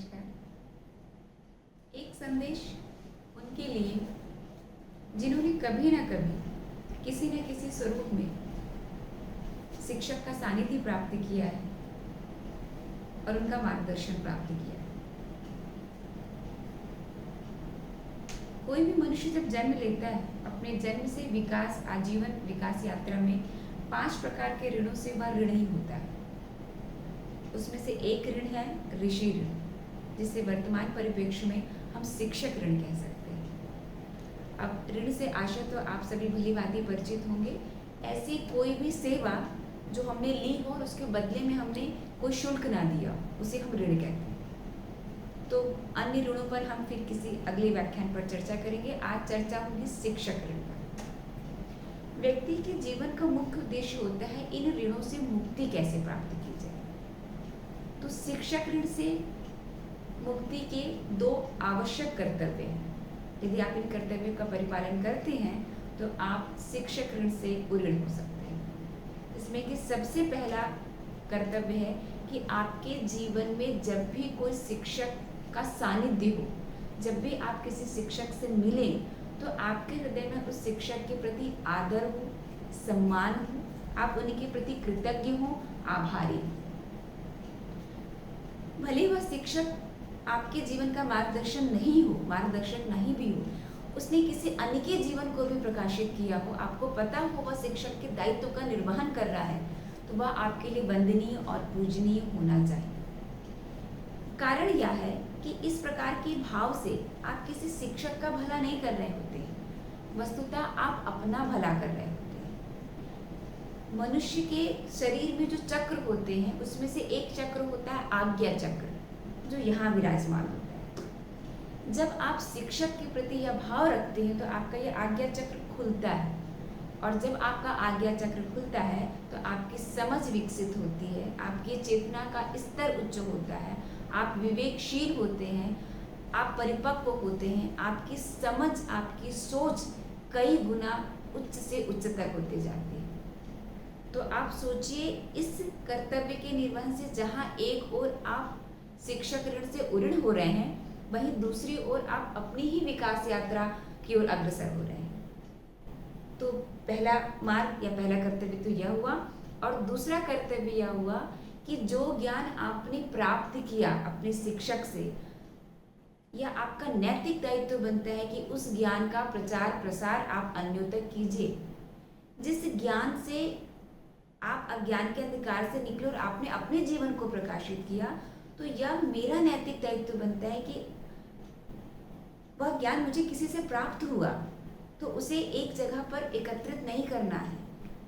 नमस्कार। एक संदेश उनके लिए जिन्होंने कभी ना कभी किसी न किसी स्वरूप में शिक्षक का सानिध्य प्राप्त किया है और उनका मार्गदर्शन प्राप्त किया है। कोई भी मनुष्य जब जन्म लेता है, अपने जन्म से विकास आजीवन विकास यात्रा में 5 प्रकार के ऋणों से वह ऋण ही होता है। उसमें से एक ऋण है ऋषि ऋण, जिसे वर्तमान परिप्रेक्ष्य में हम शिक्षक ऋण कह सकते हैं। अब ऋण से आशा तो आप सभी भली भांति परिचित होंगे। ऐसी कोई भी सेवा जो हमने ली हो और उसके बदले में हमने कोई शुल्क ना दिया, उसे हम ऋण कहते हैं। तो अन्य ऋणों पर हम फिर किसी अगले व्याख्यान पर चर्चा करेंगे। आज चर्चा होगी शिक्षक ऋण पर। व्यक्ति के जीवन का मुख्य उद्देश्य होता है इन ऋणों से मुक्ति कैसे प्राप्त की जाए। तो शिक्षक ऋण से मुक्ति के 2 आवश्यक कर्तव्य हैं। यदि आप इन कर्तव्यों का परिपालन करते हैं तो आप शिक्षक ऋण से उऋण हो सकते हैं। इसमें कि सबसे पहला कर्तव्य है कि आपके जीवन में जब भी कोई शिक्षक का सानिध्य हो, जब भी आप किसी शिक्षक से मिलें, तो आपके हृदय में उस शिक्षक के प्रति आदर हो, सम्मान हो, आप उनके प्रति कृतज्ञ हो, आभारी हो। भले वह शिक्षक आपके जीवन का मार्गदर्शक नहीं भी हो, उसने किसी अन्य के जीवन को भी प्रकाशित किया हो, आपको पता हो वह शिक्षक के दायित्व का निर्वहन कर रहा है, तो वह आपके लिए वंदनीय और पूजनीय होना चाहिए। कारण यह है कि इस प्रकार के भाव से आप किसी शिक्षक का भला नहीं कर रहे होते हैं, वस्तुतः आप अपना भला कर रहे होते हैं। मनुष्य के शरीर में जो चक्र होते हैं, उसमें से एक चक्र होता है आज्ञा चक्र, जो यहाँ विराजमान होता है। जब आप शिक्षक के प्रति यह भाव रखते हैं तो आपका यह आज्ञा चक्र खुलता है, और जब आपका आज्ञा चक्र खुलता है तो आपकी समझ विकसित होती है, आपकी चेतना का स्तर उच्च होता है, आप विवेकशील होते हैं, आप परिपक्व होते हैं, आपकी समझ, आपकी सोच कई गुना उच्च से उच्चतर होते जाती है। तो आप सोचिए, इस कर्तव्य के निर्वहन से जहाँ एक ओर आप शिक्षक ऋण से उऋण हो रहे हैं, वहीं दूसरी ओर आप अपनी ही विकास यात्रा की ओर अग्रसर हो रहे हैं। तो पहला मार्ग या पहला कर्तव्य तो यह हुआ, और दूसरा कर्तव्य यह हुआ कि जो ज्ञान आपने प्राप्त किया अपने शिक्षक से, यह आपका नैतिक दायित्व बनता है कि उस ज्ञान का प्रचार प्रसार आप अन्यों तक कीजिए। जिस ज्ञान से आप अज्ञान के अंधकार से निकले और आपने अपने जीवन को प्रकाशित किया, तो यह मेरा नैतिक दायित्व बनता है कि वह ज्ञान मुझे किसी से प्राप्त हुआ तो उसे एक जगह पर एकत्रित नहीं करना है,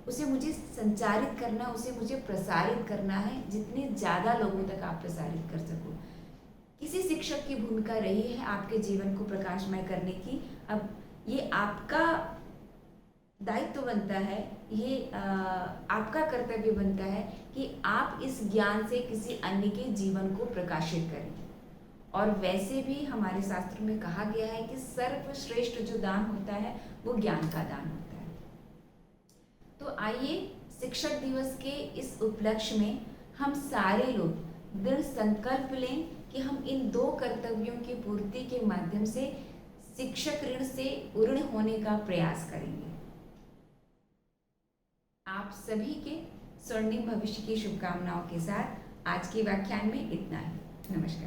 उसे मुझे संचारित करना, उसे मुझे प्रसारित करना है, जितने ज़्यादा लोगों तक आप प्रसारित कर सको। किसी शिक्षक की भूमिका रही है आपके जीवन को प्रकाशमय करने की। अब ये आपका दायित्व बनता है, ये आपका कर्तव्य बनता है कि आप इस ज्ञान से किसी अन्य के जीवन को प्रकाशित करें। और वैसे भी हमारे शास्त्रों में कहा गया है कि सर्वश्रेष्ठ जो दान होता है वो ज्ञान का दान होता है। तो आइए शिक्षक दिवस के इस उपलक्ष्य में हम सारे लोग दृढ़ संकल्प लें कि हम इन 2 कर्तव्यों की पूर्ति के माध्यम से शिक्षक ऋण से उऋण होने का प्रयास करेंगे। आप सभी के स्वर्णिम भविष्य की शुभकामनाओं के साथ आज के व्याख्यान में इतना ही। नमस्कार।